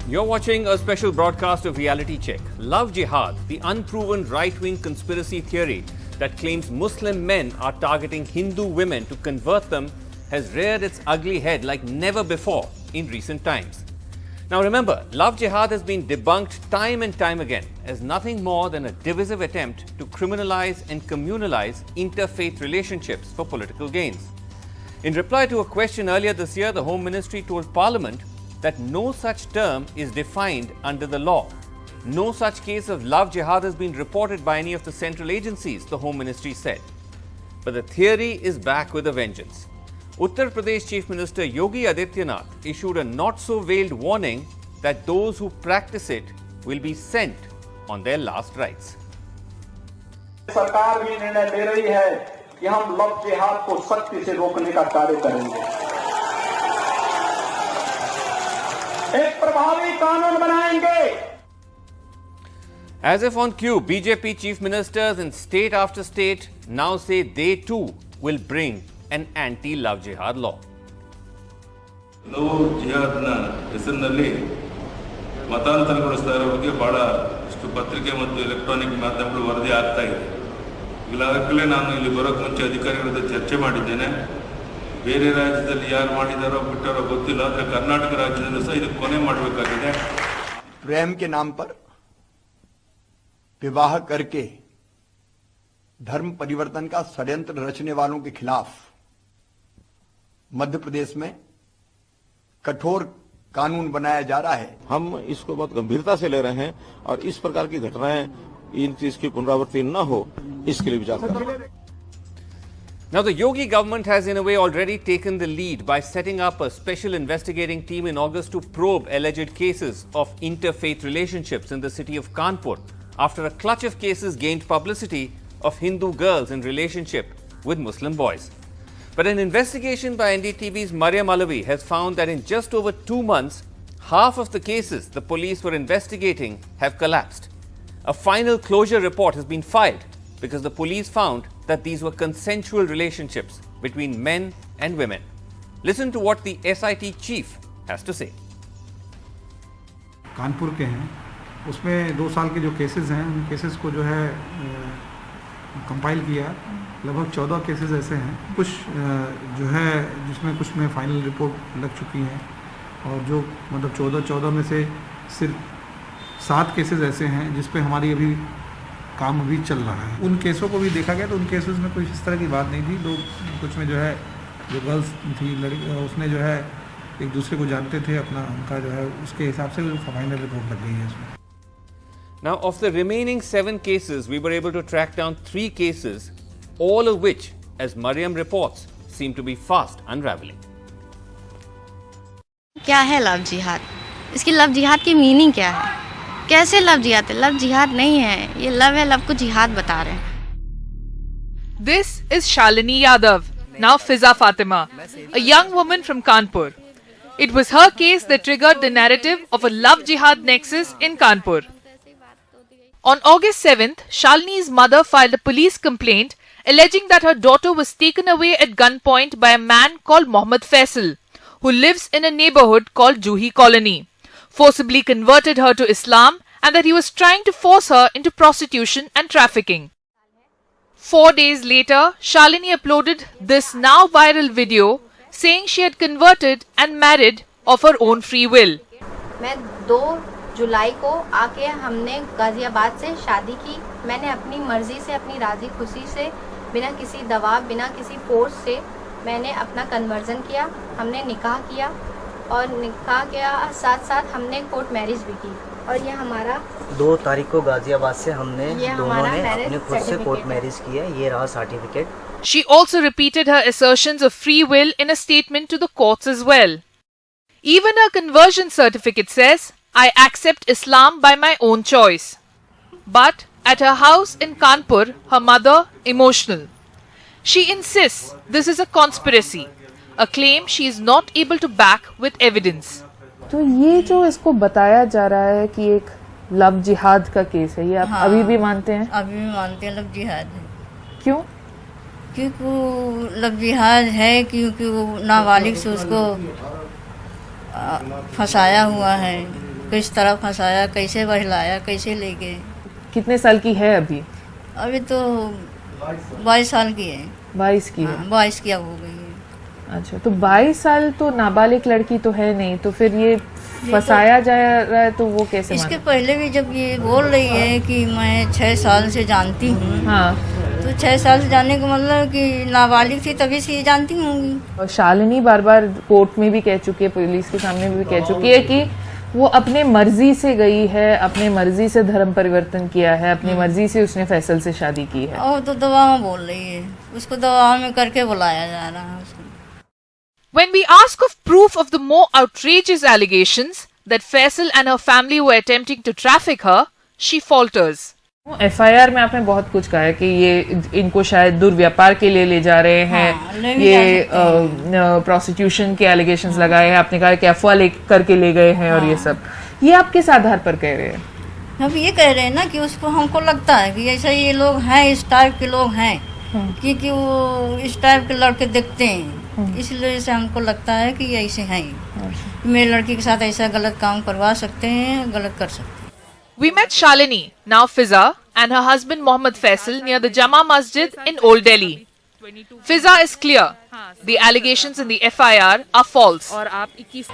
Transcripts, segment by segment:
You're watching a special broadcast of Reality Check. Love Jihad, the unproven right-wing conspiracy theory that claims Muslim men are targeting Hindu women to convert them, has reared its ugly head like never before in recent times. Now remember, Love Jihad has been debunked time and time again as nothing more than a divisive attempt to criminalize and communalize interfaith relationships for political gains. In reply to a question earlier this year, the Home Ministry told Parliament that no such term is defined under the law. No such case of love jihad has been reported by any of the central agencies, the Home Ministry said. But the theory is back with a vengeance. Uttar Pradesh Chief Minister Yogi Adityanath issued a not-so-veiled warning that those who practice it will be sent on their last rites. सरकार भी निर्णय ले रही है कि हम love जिहाद को सख्ती से रोकने का कार्य करेंगे। एक प्रभावी कानून बनाएंगे। As if on cue, BJP chief ministers in state after state now say they too will bring an anti-love jihad law. Love ಜಿಹಾದ್ನ ಹೆಸರಿನಲ್ಲಿ ಮತಾಂತರಗೊಳಿಸ್ತಾ ಇರೋ ಬಗ್ಗೆ ಬಹಳಷ್ಟು ಪತ್ರಿಕೆ ಮತ್ತು ಎಲೆಕ್ಟ್ರಾನಿಕ್ ಮಾಧ್ಯಮಗಳು ವರದಿ ಆಗ್ತಾ ಇದೆ. ಈಗಾಗಲೇ ನಾನು ಇಲ್ಲಿ ಬರೋಕ್ಕೆ ಮುಂಚೆ ಅಧಿಕಾರಿಗಳ ಜೊತೆ ಚರ್ಚೆ ಮಾಡಿದ್ದೇನೆ. ಬೇರೆ ರಾಜ್ಯದಲ್ಲಿ ಯಾರು ಮಾಡಿದಾರೋ ಬಿಟ್ಟಾರೋ ಗೊತ್ತಿಲ್ಲ, ಆದರೆ ಕರ್ನಾಟಕ ರಾಜ್ಯದಲ್ಲೂ ಸಹ ಇದಕ್ಕೆ ಕೊನೆ ಮಾಡಬೇಕಾಗಿದೆ. प्रेम के नाम पर विवाह करके धर्म परिवर्तन का षड्यंत्र रचने वालों के खिलाफ मध्य प्रदेश में कठोर कानून बनाया जा रहा है। हम इसको बहुत गंभीरता से ले रहे हैं और इस प्रकार की घटनाएं इन चीज की पुनरावृत्ति न हो, इसके लिए विचार कर रहे हैं। Now, the Yogi government has in a way already taken the lead by setting up a special investigating team in August to probe alleged cases of interfaith relationships in the city of Kanpur after a clutch of cases gained publicity of Hindu girls in relationship with Muslim boys. But an investigation by NDTV's Mariam Alavi has found that in just over 2 months, half of the cases the police were investigating have collapsed. A final closure report has been filed because the police found that these were consensual relationships between men and women. Listen to what the SIT chief has to say. Kanpur के हैं, उसमें 2 साल के जो cases हैं, उन cases को जो है कंपाइल किया। लगभग 14 केसेस ऐसे हैं, कुछ जो है जिसमें कुछ में फाइनल रिपोर्ट लग चुकी हैं और जो मतलब 14 में से सिर्फ 7 केसेस ऐसे हैं जिस पे हमारी अभी काम अभी चल रहा है। उन केसों को भी देखा गया तो उन केसेस में कोई इस तरह की बात नहीं थी। लोग कुछ में जो है जो गर्ल्स थी उसने जो है एक दूसरे को जानते थे, अपना उनका जो है उसके हिसाब से फाइनल रिपोर्ट लग गई है इसमें। Now, of the remaining 7 cases, we were able to track down 3 cases, all of which, as Mariam reports, seem to be fast unraveling. क्या है लव जिहाद? इसकी लव जिहाद की मीनिंग क्या है? कैसे लव जिहाद है? लव जिहाद नहीं है, ये लव है, लव को जिहाद बता रहे हैं। This is Shalini Yadav, now Fiza Fatima, a young woman from Kanpur. It was her case that triggered the narrative of a love jihad nexus in Kanpur. On August 7th, Shalini's mother filed a police complaint alleging that her daughter was taken away at gunpoint by a man called Mohammed Faisal, who lives in a neighborhood called Juhi Colony, forcibly converted her to Islam and that he was trying to force her into prostitution and trafficking. 4 days later, Shalini uploaded this now viral video saying she had converted and married of her own free will. मैं 2 जुलाई को आके हमने गाजियाबाद से शादी की। मैंने अपनी मर्जी से, अपनी राजी खुशी से, बिना किसी दबाव, बिना किसी फोर्स से मैंने अपना कन्वर्जन किया। हमने निकाह किया और निकाह के साथ साथ हमने कोर्ट मैरिज भी की और ये हमारा 2 तारीख को गाजियाबाद से हमने दोनों ने अपने खुद से कोर्ट मैरिज की है। ये रहा certificate. She also repeated her assertions of free will in a statement to the courts as well. Even her conversion certificate says, I accept Islam by my own choice. But at her house in Kanpur, her mother emotional. She insists this is a conspiracy, a claim she is not able to back with evidence. तो ये जो इसको बताया जा रहा है कि एक लव जिहाद का केस है, ये आप अभी भी मानते हैं? अभी भी मानते हैं लव जिहाद है। क्यों? क्योंकि वो लव जिहाद है, क्योंकि वो नाबालिग से उसको फंसाया हुआ है, किस तरह फंसाया, कैसे बहलाया, कैसे ले गए। कितने साल की है अभी? अभी तो 22 साल की है। 22 की है? 22 की अब हो गई है। अच्छा, तो 22 साल तो नाबालिग लड़की तो है नहीं, तो फिर ये फंसाया जा रहा है तो वो कैसे? इसके पहले भी जब ये बोल रही है कि मैं 6 साल से जानती हूँ, हाँ, तो 6 साल से जानने का मतलब कि नाबालिग थी तभी से ये जानती होंगी। और शालिनी बार बार कोर्ट में भी कह चुकी है, पुलिस के सामने भी कह चुकी है कि वो अपने मर्जी से गई है, अपने मर्जी से धर्म परिवर्तन किया है, अपनी मर्जी से उसने फैसल से शादी की है। और तो दबाव बोल रही है, उसको दबाव में करके बुलाया जा रहा है उसको। When we ask of proof of the more outrageous allegations that Faisal and her family were attempting to traffic her, she falters. FIR में आपने बहुत कुछ कहा है कि ये इनको शायद दुर्व्यापार के लिए ले जा रहे हैं, हाँ, ये प्रोसिक्यूशन के एलिगेशंस लगाए हैं, आपने कहा कि अफवाह ले करके ले गए हैं, और ये सब ये आप किस आधार पर कह रहे हैं? हम ये कह रहे हैं ना कि उसको हमको लगता है कि ऐसा ये लोग हैं, इस टाइप के लोग हैं, क्योंकि वो इस टाइप के लड़के दिखते हैं, इसलिए से हमको लगता है कि ये ऐसे हैं, मेरे लड़की के साथ ऐसा गलत काम करवा सकते हैं, गलत कर सकते हैं। We met Shalini, now Fiza, and her husband Mohammad Faisal near the Jama Masjid in Old Delhi. Fiza is clear. The allegations in the FIR are false. और आप 21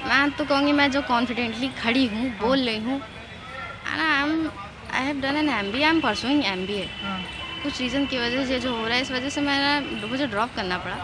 मैं तो कहूँगी, मैं जो कॉन्फिडेंटली खड़ी हूँ, बोल रही हूँ, I have done an MBA, I am pursuing MBA। कुछ रीज़न की वजह से जो हो रहा है, इस वजह से मुझे ड्रॉप करना पड़ा।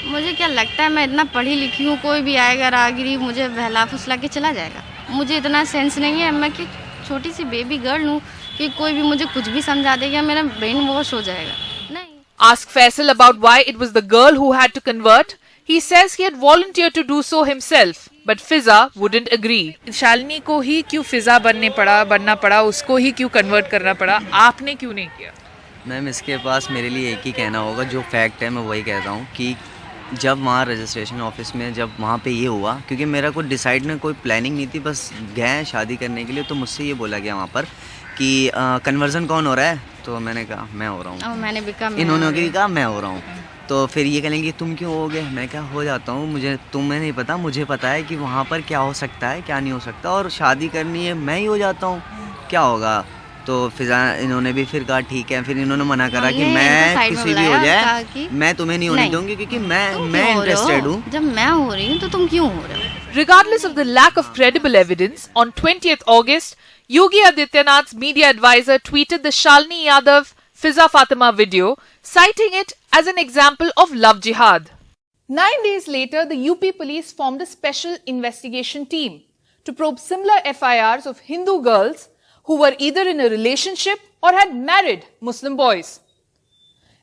मुझे क्या लगता है, मैं इतना पढ़ी लिखी हूँ, कोई भी आएगा राहगीरी मुझे बहला फुसला के चला जाएगा। मुझे इतना सेंस नहीं है, मैं कि छोटी सी बेबी गर्ल हूँ कि कोई भी मुझे कुछ भी समझा देगा, मेरा ब्रेन वॉश हो जाएगा। नहीं। Ask Faisal about why it was the girl who had to convert. He says he had volunteered to do so himself, but Fiza wouldn't agree. Shalini को ही क्यों फिजा बनना पड़ा, उसको ही क्यों कन्वर्ट करना पड़ा, आपने क्यों नहीं किया? मैम, इसके पास मेरे लिए एक ही कहना होगा, जो फैक्ट है मैं वही कहता हूँ कि जब वहाँ रजिस्ट्रेशन ऑफिस में जब वहाँ पे ये हुआ, क्योंकि मेरा कोई डिसाइड में कोई प्लानिंग नहीं थी, बस गए शादी करने के लिए, तो मुझसे ये बोला गया वहाँ पर कि कन्वर्जन कौन हो रहा है, तो मैंने कहा मैं हो रहा हूँ। मैंने भी कहा, इन्होंने भी कहा मैं हो रहा हूँ। तो फिर ये कहेंगे तुम क्यों हो गए, मैं क्या हो जाता हूँ, मुझे तुम्हें नहीं पता, मुझे पता है कि वहाँ पर क्या हो सकता है क्या नहीं हो सकता, और शादी करनी है मैं ही हो जाता हूँ, क्या होगा। तो फिजा इन्होंने भी फिर कहा ठीक है, फिर इन्होंने मना करा कि मैं किसी भी हो जाए मैं तुम्हें नहीं होने दूंगी, क्योंकि मैं इंटरेस्टेड हूँ। जब मैं हो रही हूँ तो तुम क्यों हो रहे हो? Regardless of the lack of credible evidence, on 20th August, Yogi Adityanath's media advisor tweeted the Shalini Yadav Fiza Fatima video, citing it as an example of love jihad. 9 days later, the UP police formed a special investigation team to probe similar FIRs of Hindu girls who were either in a relationship or had married Muslim boys.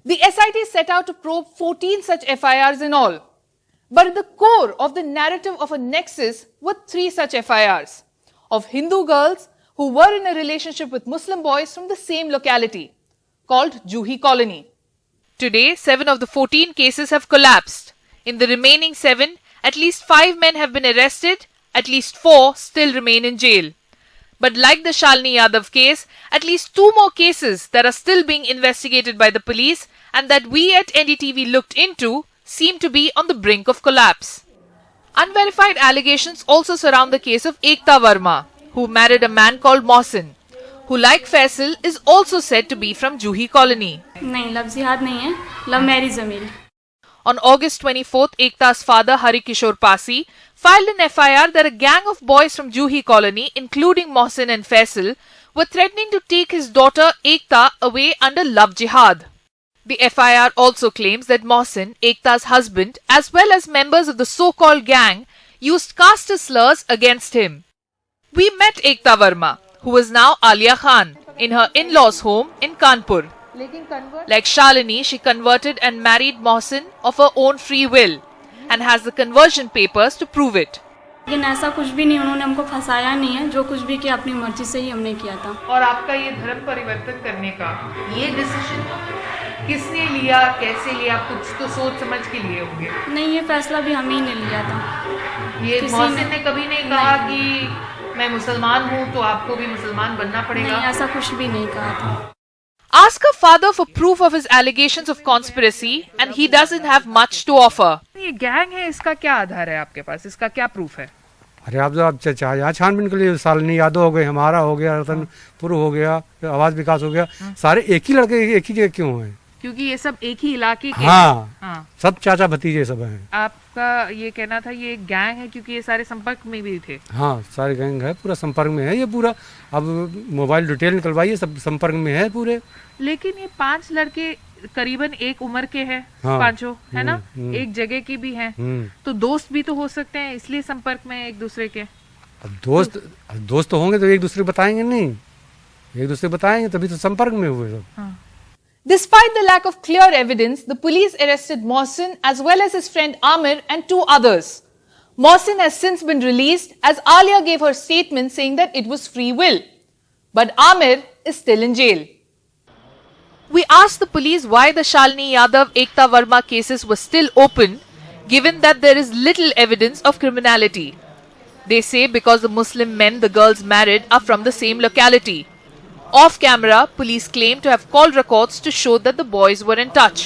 The SIT set out to probe 14 such FIRs in all. But at the core of the narrative of a nexus were 3 such FIRs of Hindu girls who were in a relationship with Muslim boys from the same locality, called Juhi Colony. Today, 7 of the 14 cases have collapsed. In the remaining 7, at least 5 men have been arrested, at least 4 still remain in jail. But like the Shalini Yadav case, at least 2 more cases that are still being investigated by the police and that we at NDTV looked into seem to be on the brink of collapse. Unverified allegations also surround the case of Ekta Verma, who married a man called Mohsin, who like Faisal is also said to be from Juhi Colony. नहीं, love जिहाद नहीं है, love marriage है मेरी। On August 24th, Ekta's father Hari Kishore Pasi filed an FIR that a gang of boys from Juhi Colony, including Mohsin and Faisal, were threatening to take his daughter Ekta away under love jihad. The FIR also claims that Mohsin, Ekta's husband, as well as members of the so-called gang, used caste slurs against him. We met Ekta Verma, who is now Alia Khan, in her in-laws' home in Kanpur. Like Shalini, she converted and married Mohsin of her own free will and has the conversion papers to prove it. लेकिन ऐसा कुछ भी नहीं, उन्होंने हमको फंसाया नहीं है, जो कुछ भी किया अपनी मर्जी से ही हमने किया था। और आपका ये धर्म परिवर्तन करने का ये डिसीजन किसने लिया, कैसे लिया, कुछ तो सोच समझ के लिए होंगे? नहीं, ये फैसला भी हम ही ने लिया था। ये मोहसिन ने कभी नहीं कहा कि मैं मुसलमान हूँ तो आपको भी मुसलमान बनना पड़ेगा? नहीं, ऐसा कुछ भी नहीं कहा था। Ask her father for proof of his allegations of conspiracy and he doesn't have much to offer. ये गैंग है, इसका क्या आधार है आपके पास, इसका क्या प्रूफ है? अरे आप यहाँ छानबीन के लिए शालिनी यादव हो गए, हमारा हो गया, रतनपुर हो गया, आवास विकास हो गया, सारे एक ही लड़के एक ही जगह क्यों हैं? क्योंकि ये सब एक ही इलाके के हाँ, सब चाचा भतीजे सब हैं। आपका ये कहना था ये गैंग है क्योंकि ये सारे संपर्क में भी थे? हाँ, सारे गैंग है, पूरा संपर्क में है ये पूरा। अब मोबाइल डिटेल निकलवाइए, सब संपर्क में है पूरे। लेकिन ये 5 लड़के करीबन एक उम्र के हैं, हाँ, पांचों है ना, एक जगह की भी हैं, तो दोस्त भी तो हो सकते हैं, इसलिए संपर्क में एक दूसरे के। दोस्त तो होंगे तो एक दूसरे बताएंगे नहीं, एक दूसरे बताएंगे तभी तो संपर्क में हुए सब। Despite the lack of clear evidence, the police arrested Mohsin as well as his friend Amir and 2 others. Mohsin has since been released as Alia gave her statement saying that it was free will. But Amir is still in jail. We asked the police why the Shalini Yadav Ekta Verma cases were still open, given that there is little evidence of criminality. They say because the Muslim men the girls married are from the same locality. Off camera, police claim to have call records to show that the boys were in touch.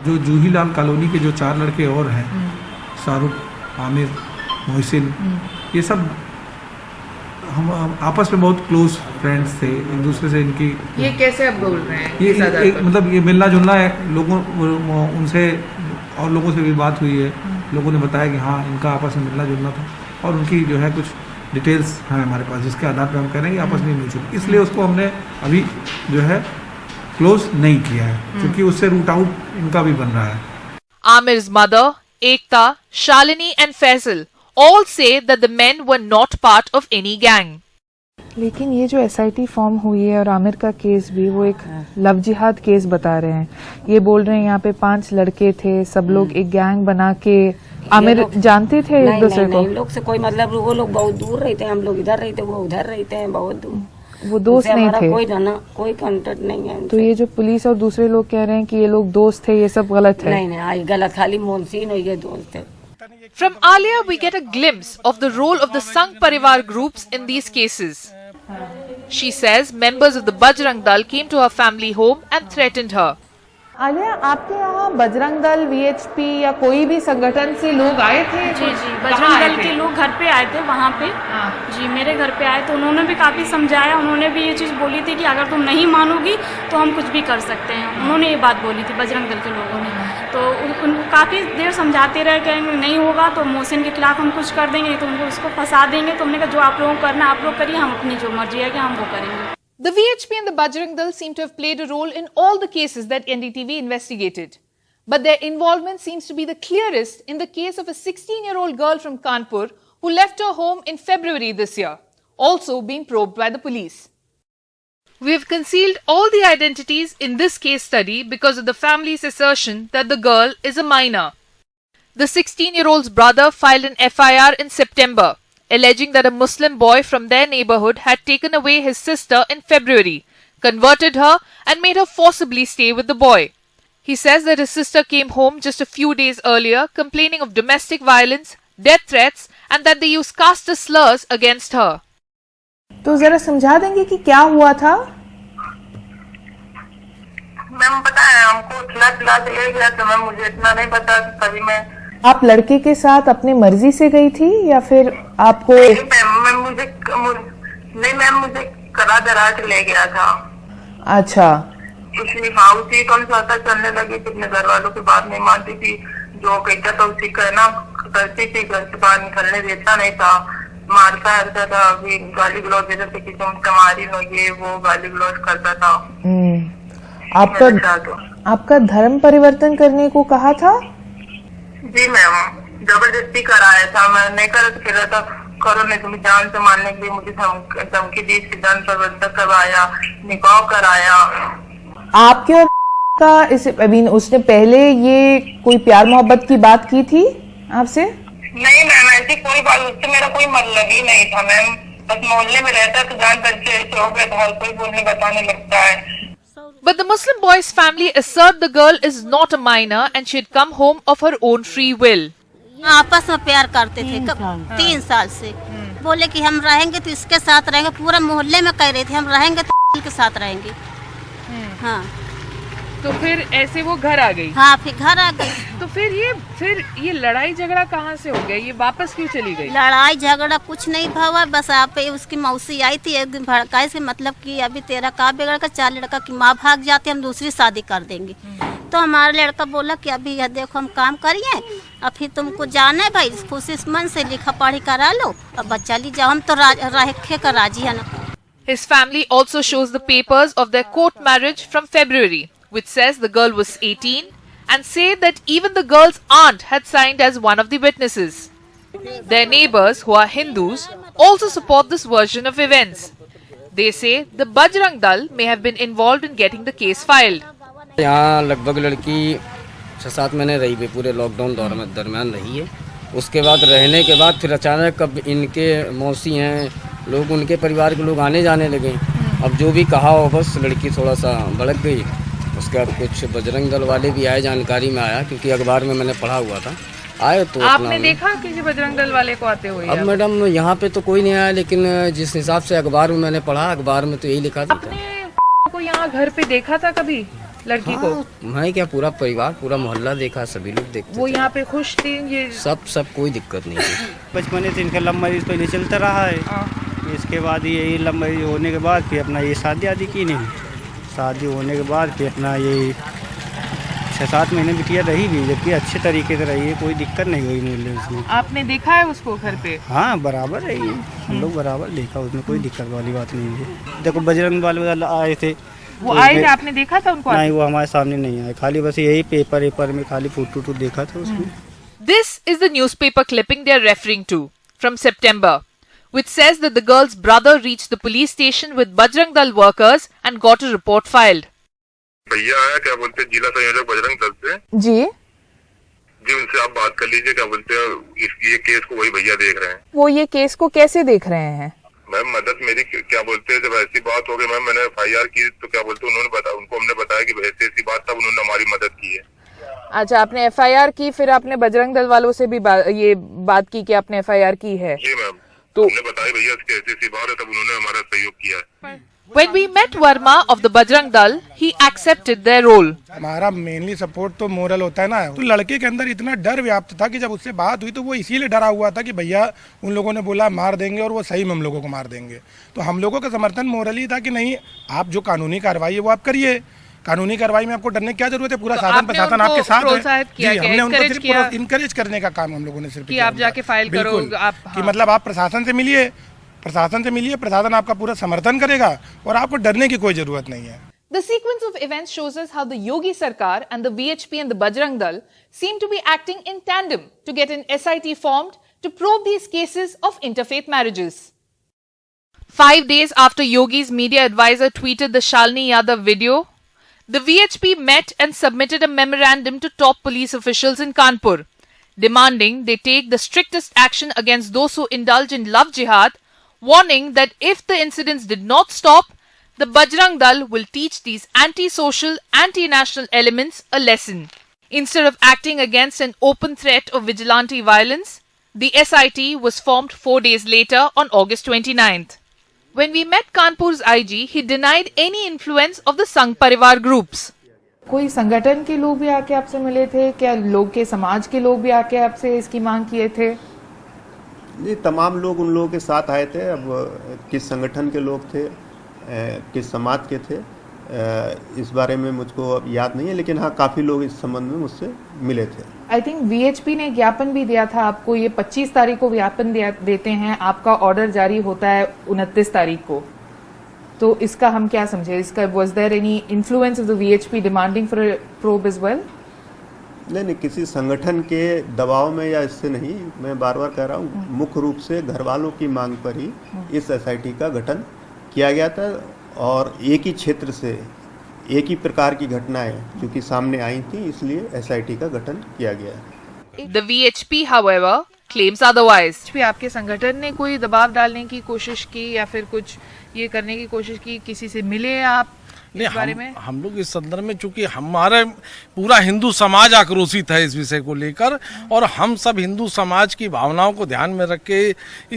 जो जूहीलाल colony के जो 4 लड़के और हैं, शाहरुख, आमिर, मोहसिन, ये सब हम आपस में बहुत क्लोज फ्रेंड्स थे, एक दूसरे से इनकी। ये कैसे आप बोल रहे हैं? ये मतलब ये मिलना जुलना है, लोगों उनसे और लोगों से भी बात हुई है, लोगों ने बताया कि हाँ इनका आपस में मिलना जुलना था, और उनकी जो है कुछ डिटेल्स हैं हमारे पास जिसके आधार पर हम कह रहे हैं कि आपस में म्यूचुअल, इसलिए उसको हमने अभी जो है क्लोज नहीं किया है, क्योंकि उससे रूट आउट इनका भी बन रहा है। Amir's mother, Ekta, Shalini and Faisal all say that the men were not part of any gang. लेकिन ये जो SIT फॉर्म हुई है और आमिर का केस भी वो एक लव जिहाद केस बता रहे हैं। ये बोल रहे हैं यहाँ पे 5 लड़के थे, सब लोग एक गैंग बना के। आमिर जानते थे एक दूसरे को? लोग से कोई मतलब, वो लोग बहुत दूर रहते हैं, हम लोग इधर रहते हैं, वो उधर रहते हैं, बहुत दूर। वो दोस्त नहीं थे? कोई कांटेक्ट नहीं है। तो ये जो पुलिस और दूसरे लोग कह रहे हैं कि ये लोग दोस्त थे, ये सब गलत है? नहीं, गलत, खाली मोहसिन और ये दोस्त है। From Alia, we get a glimpse of the role of the Sangh Parivar groups in these cases. She says members of the Bajrang Dal came to her family home and threatened her. Alia, आपके यहाँ Bajrang Dal, VHP या कोई भी संगठन से लोग आए थे? जी, बजरंग दल के लोग घर पे आए थे, वहाँ पे। जी, मेरे घर पे आए तो उन्होंने भी काफ़ी समझाया, उन्होंने भी ये चीज़ बोली थी कि अगर तुम नहीं मानोगी तो हम कुछ भी कर सकते हैं। उन्होंने ये बात बोली थी बजरंग दल के लोगों ने, तो उनको काफ़ी देर समझाते रहे कि नहीं होगा तो मोहसिन के खिलाफ हम कुछ कर देंगे, तो उनको उसको फंसा देंगे। तो हमने कहा जो आप लोगों को करना आप लोग करिए, हम अपनी जो मर्जी है कि हम वो करेंगे। The VHP and the Bajrang Dal seem to have played a role in all the cases that NDTV investigated. But their involvement seems to be the clearest in the case of a 16-year-old girl from Kanpur who left her home in February this year, also being probed by the police. We have concealed all the identities in this case study because of the family's assertion that the girl is a minor. The 16-year-old's brother filed an FIR in September, alleging that a Muslim boy from their neighborhood had taken away his sister in February, converted her and made her forcibly stay with the boy. He says that his sister came home just a few days earlier complaining of domestic violence, death threats and that they used caste slurs against her. तो जरा समझा देंगे कि क्या हुआ था? Ma'am पता है हमको खिला दिया गया तो मैम मुझे इतना नहीं पता, कभी मैं। आप लड़के के साथ अपने मर्जी से गई थी या फिर आपको? नहीं मैम, मुझे करा धरा के ले गया था। अच्छा। उसी कम ज्यादा चलने लगी थी, अपने घर वालों की बात नहीं मानती थी, जो कहता था उसी कहना करती थी, घर से बाहर निकलने देता नहीं था, मारता रहता था, अभी गाली गलौज देता था कि तुम तुम्हारी हो, ये वो गाली गलौज करता था। आपका धर्म परिवर्तन करने को कहा था? जी मैम, जबरदस्ती कराया था, मैं नहीं कर रहा था, करो नहीं तुम्हें जान से मारने के लिए मुझे धमकी दी, सिद्धांत परिवर्तन करवाया, निकाह कराया। आपके और का इस उसने पहले ये कोई प्यार मोहब्बत की बात की थी आपसे? नहीं मैम, ऐसी कोई बात, उससे मेरा कोई मतलब ही नहीं था मैम, बस मोहल्ले में रहता तो जान बच्चे ऐसे हो गए तो हर कोई बोलने बताने लगता है। But the Muslim boy's family assert the girl is not a minor and she had come home of her own free will. आपस में प्यार करते थे 3 साल से, बोले कि हम रहेंगे तो इसके साथ रहेंगे, पूरा मोहल्ले में कह रहे थे हम रहेंगे तो के साथ रहेंगे। हाँ, तो फिर ऐसे वो घर आ गई? हाँ, फिर घर आ गई। तो फिर ये लड़ाई झगड़ा कहाँ से हो गया? ये वापस क्यों चली गई? लड़ाई झगड़ा कुछ नहीं भावा, बस आप उसकी मौसी आई थी एक दिन भड़काए से, मतलब कि अभी तेरा का बिगड़ का, 4 लड़का की माँ भाग जाती, हम दूसरी शादी कर देंगे। तो हमारा लड़का बोला कि अभी यह देखो हम काम करिए, अब फिर तुमको जाना है भाई, खुशी मन से लिखा पढ़ी करा लो, अब बच्चा ली जाओ, हम तो रखे का राजी है ना। His family also shows the papers of their court marriage from February, which says the girl was 18 and say that even the girl's aunt had signed as one of the witnesses. Their neighbors, who are Hindus, also support this version of events. They say the Bajrang Dal may have been involved in getting the case filed. यहाँ लगभग लड़की 6-7 महीने रही भी, पूरे lockdown दरम्यान रही है। उसके बाद रहने के बाद फिर अचानक अब इनके मौसी हैं लोग, उनके परिवार के लोग आने जाने लगे। अब जो भी कहा हो बस लड़की थोड़ा सा भड़क गई। उसके बाद कुछ बजरंग दल वाले भी आए, जानकारी में आया क्योंकि अखबार में मैंने पढ़ा हुआ था, आए तो आपने देखा किसी बजरंग दल वाले को आते हुए? अब मैडम यहाँ पे तो कोई नहीं आया, लेकिन जिस हिसाब से अखबार में मैंने पढ़ा, अखबार में तो यही लिखा था। आपने को यहाँ घर पे देखा था कभी लड़की को? मैं क्या, पूरा परिवार पूरा मोहल्ला देखा, सभी लोग देखते। वो यहाँ पे खुश थे? ये सब कोई दिक्कत नहीं थी। बचपन से इनका लव मैरिज पहले चलता रहा है, इसके बाद यही लव मैरिज होने के बाद फिर अपना ये शादी आदि की नहीं, शादी होने के बाद फिर अपना ये 6-7 महीने बिटिया रही भी, जबकि अच्छे तरीके से रही है, कोई दिक्कत नहीं हुई मुझे उसमें। आपने देखा है उसको घर पे? हाँ, बराबर रही है, हम लोग बराबर देखा, उसमें कोई दिक्कत वाली बात नहीं है। देखो बजरंग वाले आए थे, वो आए थे, आपने देखा था उनको? नहीं, वो हमारे सामने नहीं आए, खाली बस यही पेपर में खाली फोटो देखा था उसमें। This is the newspaper clipping they are referring to from September, which says that the girl's brother reached the police station with Bajrang Dal workers and got a report filed. भैया आया, क्या बोलते हैं, जिला संयोजक बजरंग दल से जी, उनसे आप बात कर लीजिए, क्या बोलते हैं, ये केस को वही भैया देख रहे हैं। वो ये केस को कैसे देख रहे हैं? मैम मदद मेरी, क्या बोलते हैं, जब ऐसी बात हो गई मैम, मैंने FIR की तो क्या बोलते हैं, उनको हमने बताया कि ऐसी बात, तब उन्होंने हमारी मदद की है। अच्छा, आपने FIR की, फिर आपने बजरंग दल वालों से भी ये बात की कि आपने FIR की है? जी मैम, तो हमने बताया भैया ऐसी बात है, तब उन्होंने हमारा सहयोग किया है। When we met Verma of the Bajrang Dal, he accepted their role. हमारा मेनली सपोर्ट तो मोरल होता है ना, तो लड़के के अंदर इतना डर व्याप्त था कि जब उससे बात हुई तो वो इसीलिए डरा हुआ था कि भैया उन लोगों ने बोला मार देंगे और वो सही में हम लोगों को मार देंगे। तो हम लोगों का समर्थन मोरली था कि नहीं, आप जो कानूनी कार्रवाई है वो आप करिए, कानूनी कार्रवाई में आपको डरने की क्या जरूरत है, पूरा शासन प्रशासन आपके साथ है। जी, हमने उनको सिर्फ इनकरेज करने का काम हम लोगों ने सिर्फ किया, आप जाके फाइल करो, कि मतलब आप प्रशासन से मिलिए, प्रशासन आपका पूरा समर्थन करेगा और आपको डरने की कोई जरूरत नहीं है। The sequence of events shows us how the Yogi Sarkar and the VHP and the Bajrang Dal seem to be acting in tandem to get an SIT formed to probe these cases of interfaith marriages. 5 days after Yogi's media advisor tweeted the Shalini Yadav video, the VHP met and submitted a memorandum to top police officials in Kanpur, demanding they take the strictest action against those who indulge in love jihad, warning that if the incidents did not stop, the Bajrang Dal will teach these anti-social, anti-national elements a lesson. Instead of acting against an open threat of vigilante violence, the SIT was formed 4 days later on August 29th. When we met Kanpur's IG, he denied any influence of the Sangh Parivar groups. कोई संगठन के लोग भी आके आपसे मिले थे क्या? लोग के समाज के लोग भी आके आपसे इसकी मांग किए थे? जी, तमाम लोग उन लोगों के साथ आए थे। अब किस संगठन के लोग थे, किस समाज के थे, इस बारे में मुझको अब याद नहीं है, लेकिन हाँ काफ़ी लोग इस संबंध में मुझसे मिले थे। आई थिंक VHP ने ज्ञापन भी दिया था आपको, ये 25 तारीख को ज्ञापन देते हैं, आपका ऑर्डर जारी होता है 29 तारीख को, तो इसका हम क्या समझे? इसका was there any influence of the VHP demanding for a probe as well? नहीं, किसी संगठन के दबाव में या इससे नहीं, मैं बार बार कह रहा हूँ, मुख्य रूप से घर वालों की मांग पर ही इस SIT का गठन किया गया था और एक ही क्षेत्र से एक ही प्रकार की घटनाएं क्योंकि सामने आई थी, इसलिए SIT का गठन किया गया है। The VHP, however, claims otherwise. आपके संगठन ने कोई दबाव डालने की कोशिश की या फिर कुछ ये करने की कोशिश की, किसी से मिले आप नहीं, हम लोग इस संदर्भ में, चूंकि हमारे पूरा हिंदू समाज आक्रोशित है इस विषय को लेकर, और हम सब हिंदू समाज की भावनाओं को ध्यान में रख के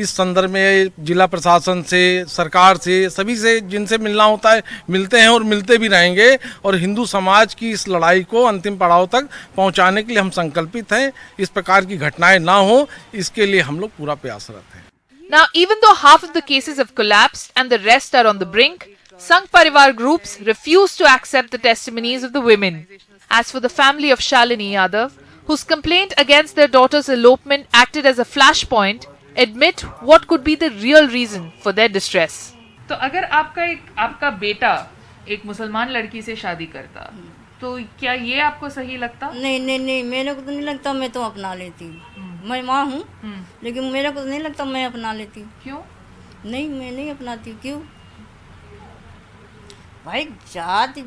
इस संदर्भ में जिला प्रशासन से, सरकार से, सभी से जिनसे मिलना होता है मिलते हैं और मिलते भी रहेंगे, और हिंदू समाज की इस लड़ाई को अंतिम पड़ाव तक पहुंचाने के लिए हम संकल्पित हैं। इस प्रकार की घटनाएं ना हो, इसके लिए हम लोग पूरा प्रयासरत हैं। Now, even though half of the cases have collapsed and the rest are on the brink, Sangh Parivar groups refuse to accept the testimonies of the women. As for the family of Shalini Yadav, whose complaint against their daughter's elopement acted as a flashpoint, admit what could be the real reason for their distress. तो अगर आपका बेटा एक मुसलमान लड़की से शादी करता, तो क्या ये आपको सही लगता? नहीं, मेरे को तो नहीं लगता, मैं तो अपना लेती। मैं माँ हूँ, लेकिन मेरे को नहीं लगता मैं अपना लेती। क्यों? नहीं, मैं नहीं अपनाती। क्यों भाई?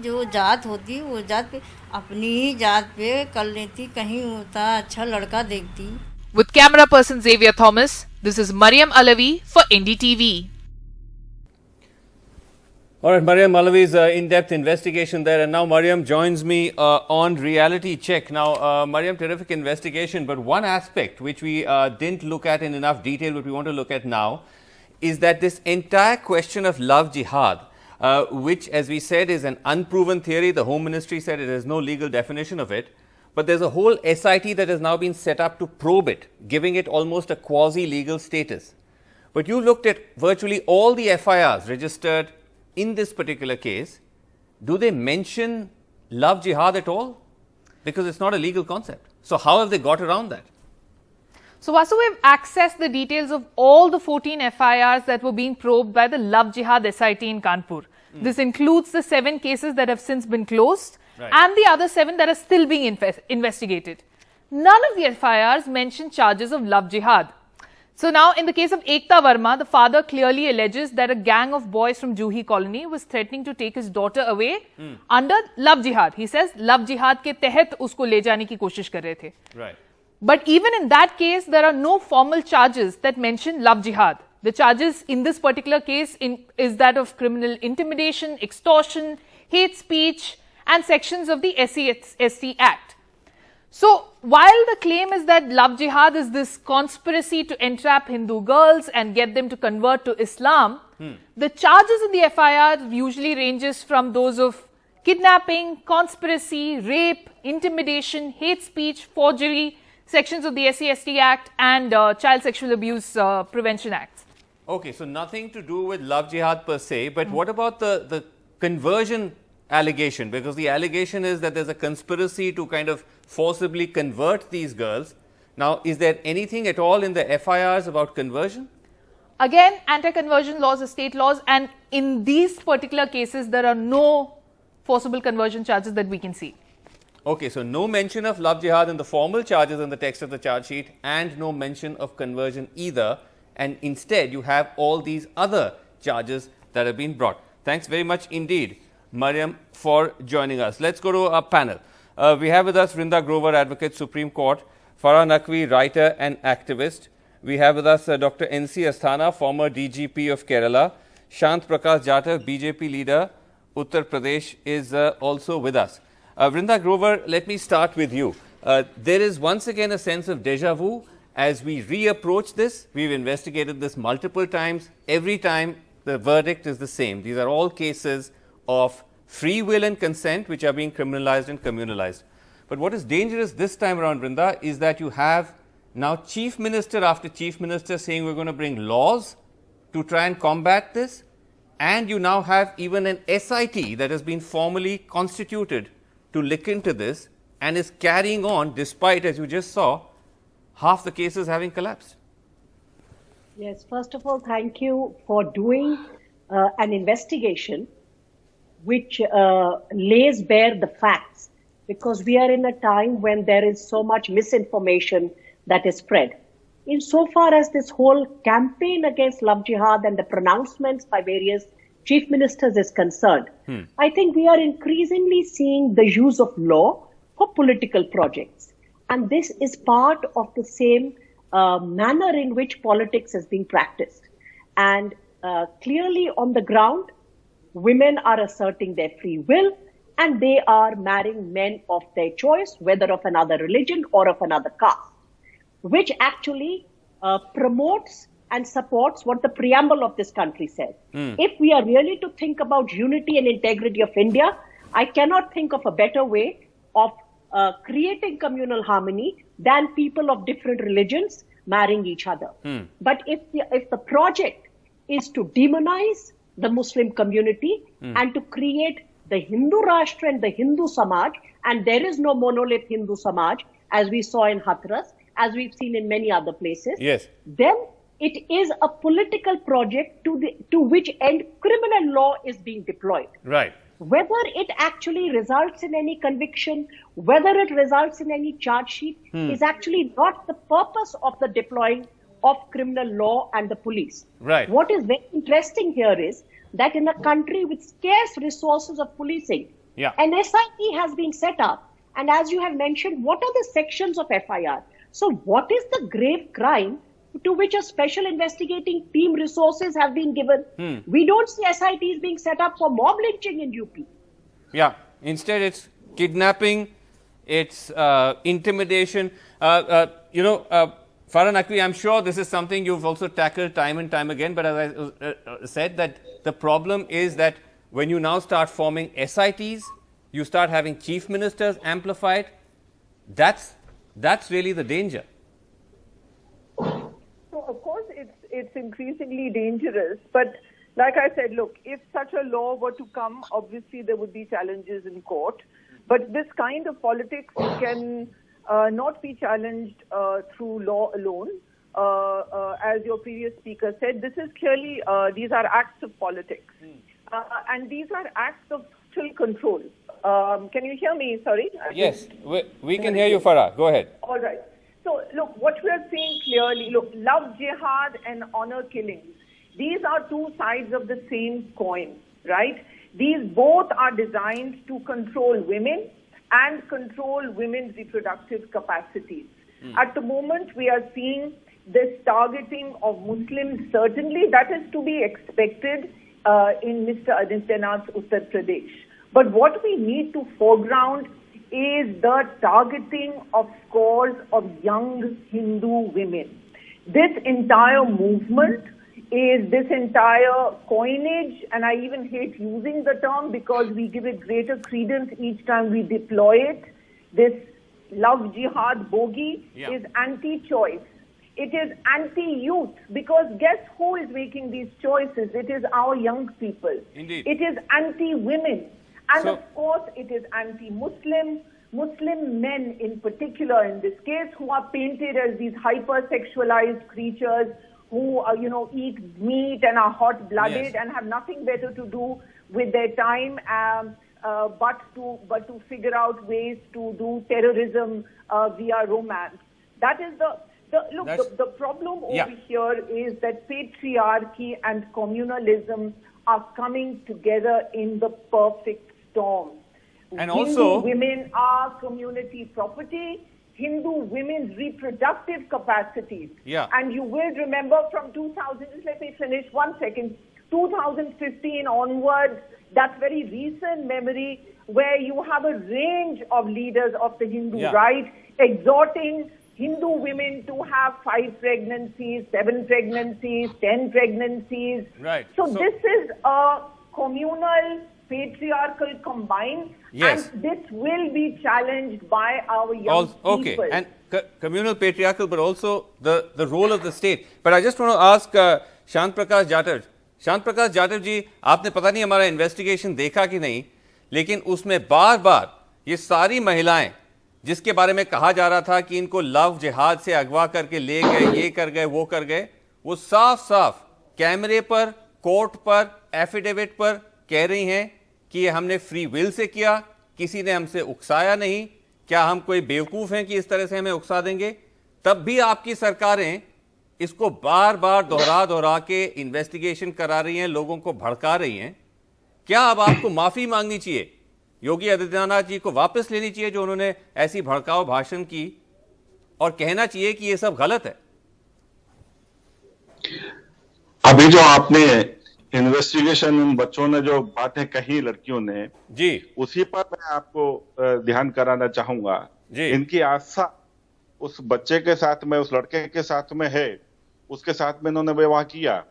जो जात होती है वो जात पे, अपनी ही जात पे कर लेती, कहीं होता अच्छा लड़का देखती। With camera person Xavier Thomas, this is Mariam Alavi for NDTV. All right, Mariam Alavi's in-depth investigation there, and now Mariam joins me on Reality Check. Now, Mariam, terrific investigation, but one aspect which we didn't look at in enough detail, what we want to look at now, is that this entire question of love jihad, which, as we said, is an unproven theory. The Home Ministry said it has no legal definition of it, but there's a whole SIT that has now been set up to probe it, giving it almost a quasi-legal status. But you looked at virtually all the FIRs registered in this particular case. Do they mention love jihad at all? Because it's not a legal concept. So how have they got around that? So Vasu, we've accessed the details of all the 14 FIRs that were being probed by the Love Jihad SIT in Kanpur. This includes the 7 cases that have since been closed and the other 7 that are still being investigated. None of the FIRs mention charges of love jihad. So now, in the case of Ekta Verma, the father clearly alleges that a gang of boys from Juhi colony was threatening to take his daughter away under love jihad. He says love jihad ke tehet usko le jane ki koshish kar rahe the. Right. But even in that case, there are no formal charges that mention love jihad. The charges in this particular case is that of criminal intimidation, extortion, hate speech, and sections of the SC/ST Act. So, while the claim is that love jihad is this conspiracy to entrap Hindu girls and get them to convert to Islam, the charges in the FIR usually ranges from those of kidnapping, conspiracy, rape, intimidation, hate speech, forgery, sections of the SC/ST Act and Child Sexual Abuse Prevention Act. Okay, so nothing to do with love jihad per se, but what about the conversion allegation? Because the allegation is that there's a conspiracy to kind of forcibly convert these girls. Now, is there anything at all in the FIRs about conversion? Again, anti-conversion laws are state laws, and in these particular cases, there are no forcible conversion charges that we can see. Okay, so no mention of love jihad in the formal charges in the text of the charge sheet, and no mention of conversion either, and instead you have all these other charges that have been brought. Thanks very much indeed, Mariam, for joining us. Let's go to our panel. We have with us Vrinda Grover, Advocate, Supreme Court, Farah Naqvi, writer and activist. We have with us Dr. N.C. Asthana, former DGP of Kerala. Shant Prakash Jatav, BJP leader, Uttar Pradesh, is also with us. Vrinda Grover, let me start with you. There is once again a sense of deja vu as we reapproach this. We've investigated this multiple times. Every time the verdict is the same. These are all cases of free will and consent which are being criminalized and communalized. But what is dangerous this time around, Vrinda, is that you have now Chief Minister after Chief Minister saying we're going to bring laws to try and combat this, and you now have even an SIT that has been formally constituted to look into this and is carrying on despite, as you just saw, half the cases having collapsed. Yes, first of all, thank you for doing an investigation which lays bare the facts, because we are in a time when there is so much misinformation that is spread. Insofar as this whole campaign against love jihad and the pronouncements by various chief ministers is concerned, I think we are increasingly seeing the use of law for political projects. And this is part of the same manner in which politics is being practiced. And clearly on the ground, women are asserting their free will, and they are marrying men of their choice, whether of another religion or of another caste, which actually promotes and supports what the preamble of this country says. If we are really to think about unity and integrity of India, I cannot think of a better way of creating communal harmony than people of different religions marrying each other. But if the project is to demonize the Muslim community and to create the Hindu Rashtra and the Hindu Samaj, and there is no monolith Hindu Samaj, as we saw in Hathras, as we've seen in many other places, then it is a political project to which end criminal law is being deployed. Right. Whether it actually results in any conviction, whether it results in any charge sheet, is actually not the purpose of the deploying of criminal law and the police. Right. What is very interesting here is that in a country with scarce resources of policing, an SIT has been set up. And as you have mentioned, what are the sections of FIR? So what is the grave crime to which a special investigating team resources have been given? We don't see SITs being set up for mob lynching in UP. Yeah, instead it's kidnapping, it's intimidation. Farah Naqvi, I'm sure this is something you've also tackled time and time again, but as I said, that the problem is that when you now start forming SITs, you start having chief ministers amplified. That's really the danger. So of course it's increasingly dangerous, but like I said, look, if such a law were to come, obviously there would be challenges in court, but this kind of politics can not be challenged through law alone. As your previous speaker said, this is clearly, these are acts of politics. And these are acts of total control. Can you hear me? Sorry. Yes, we can hear you, Farah. Go ahead. All right. So, look, what we are seeing clearly, look, love jihad and honor killings, these are two sides of the same coin, right? These both are designed to control women and control women's reproductive capacities. At the moment, we are seeing this targeting of Muslims. Certainly, that is to be expected in Mr. Adityanath's Uttar Pradesh. But what we need to foreground is the targeting of scores of young Hindu women. This entire movement is this entire coinage, and I even hate using the term because we give it greater credence each time we deploy it. This love jihad bogey is anti-choice. It is anti-youth, because guess who is making these choices? It is our young people. Indeed. It is anti-women. And of course, it is anti-Muslim, Muslim men in particular in this case, who are painted as these hyper-sexualized creatures who eat meat and are hot-blooded and have nothing better to do with their time but to figure out ways to do terrorism via romance. That is the problem over here is that patriarchy and communalism are coming together in the perfect storm. And Hindu also, women are community property. Hindu women's reproductive capacities. And you will remember from 2000, just let me finish 1 second, 2015 onwards, that very recent memory where you have a range of leaders of the Hindu right exhorting Hindu women to have 5 pregnancies, 7 pregnancies, 10 pregnancies. Right. So this is a communal, patriarchal combined, and this will be challenged by our young people. And communal, patriarchal, but also the role of the state. But I just want to ask Shant Prakash Jadhav. Shant Prakash Jadhav जी, आपने पता नहीं हमारा investigation देखा कि नहीं, लेकिन उसमें बार बार ये सारी महिलाएं जिसके बारे में कहा जा रहा था कि इनको लव जिहाद से अगवा करके ले गए, ये कर गए, वो कर गए, वो साफ साफ कैमरे पर, कोर्ट पर, एफिडेविट पर कह रही हैं कि ये हमने फ्री विल से किया, किसी ने हमसे उकसाया नहीं, क्या हम कोई बेवकूफ़ हैं कि इस तरह से हमें उकसा देंगे? तब भी आपकी सरकारें इसको बार बार दोहरा के इन्वेस्टिगेशन करा रही हैं, लोगों को भड़का रही हैं। क्या अब आपको माफ़ी मांगनी चाहिए? योगी आदित्यनाथ जी को वापस लेनी चाहिए जो उन्होंने ऐसी भड़काऊ भाषण की, और कहना चाहिए कि ये सब गलत है? अभी जो आपने इन्वेस्टिगेशन इन बच्चों ने जो बातें कही लड़कियों ने जी, उसी पर मैं आपको ध्यान कराना चाहूंगा। इनकी आस्था उस बच्चे के साथ में, उस लड़के के साथ में है, उसके साथ में इन्होंने विवाह किया,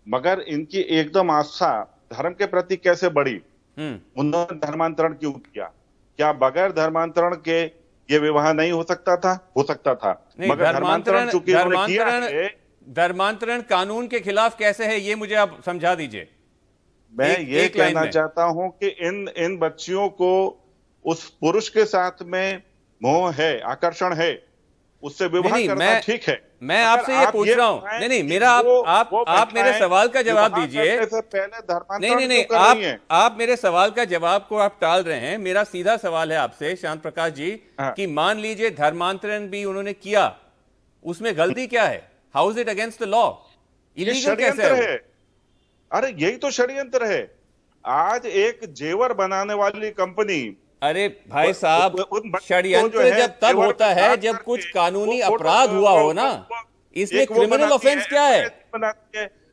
मगर इनकी एकदम आस्था धर्म के प्रति कैसे बढ़ी? उन्होंने धर्मांतरण क्यों किया? क्या बगैर धर्मांतरण के ये विवाह नहीं हो सकता था? हो सकता था, मगर धर्मांतरण चूंकि उन्होंने किया है। धर्मांतरण कानून के खिलाफ कैसे है, ये मुझे आप समझा दीजिए। मैं ये कहना चाहता हूं कि इन बच्चियों को उस पुरुष के साथ में मोह है, आकर्षण है, उससे विवाह करना ठीक है। मैं आपसे ये पूछ रहा हूं, नहीं मेरा आप मेरे सवाल का जवाब दीजिए। नहीं, आप मेरे सवाल का जवाब को आप टाल रहे हैं। मेरा सीधा सवाल है आपसे शांत प्रकाश जी कि मान लीजिए धर्मांतरण भी उन्होंने किया, उसमें गलती क्या है? How is it against the law? Illegal कैसे है? अरे यही तो षड्यंत्र है। आज एक जेवर बनाने वाली कंपनी, अरे भाई साहब, षड्यंत्र जब तब होता है जब कुछ कानूनी अपराध हुआ हो ना, इसमें क्रिमिनल ऑफेंस क्या है?